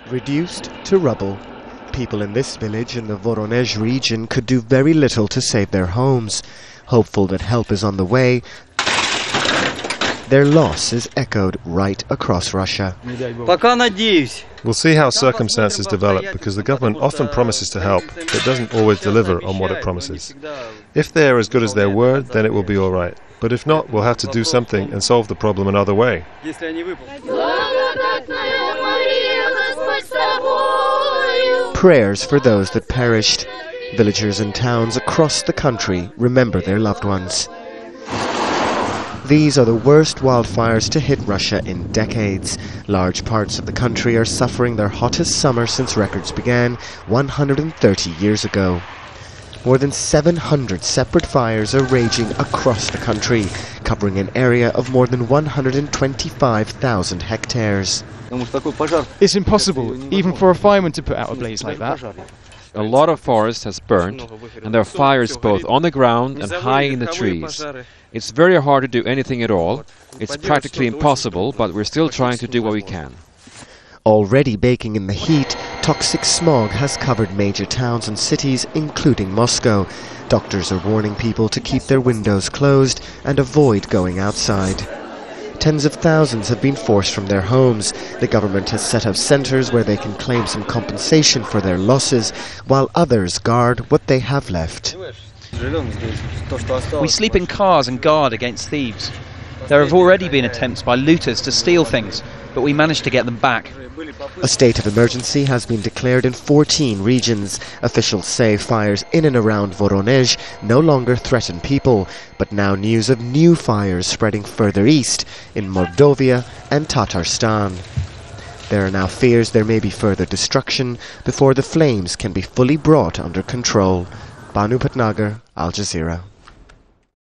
Reduced to rubble, people in this village in the Voronezh region could do very little to save their homes. Hopeful that help is on the way, their loss is echoed right across Russia. We'll see how circumstances develop, because the government often promises to help, but doesn't always deliver on what it promises. If they are as good as their word, then it will be all right. But if not, we'll have to do something and solve the problem another way. Prayers for those that perished. Villagers and towns across the country remember their loved ones. These are the worst wildfires to hit Russia in decades. Large parts of the country are suffering their hottest summer since records began 130 years ago. More than 700 separate fires are raging across the country, covering an area of more than 125,000 hectares. It's impossible, even for a fireman, to put out a blaze like that. A lot of forest has burnt, and there are fires both on the ground and high in the trees. It's very hard to do anything at all. It's practically impossible, but we're still trying to do what we can. Already baking in the heat, toxic smog has covered major towns and cities, including Moscow. Doctors are warning people to keep their windows closed and avoid going outside. Tens of thousands have been forced from their homes. The government has set up centres where they can claim some compensation for their losses, while others guard what they have left. We sleep in cars and guard against thieves. There have already been attempts by looters to steal things, but we managed to get them back. A state of emergency has been declared in 14 regions. Officials say fires in and around Voronezh no longer threaten people, but now news of new fires spreading further east in Mordovia and Tatarstan. There are now fears there may be further destruction before the flames can be fully brought under control. Bhanu, Batnager, Al Jazeera.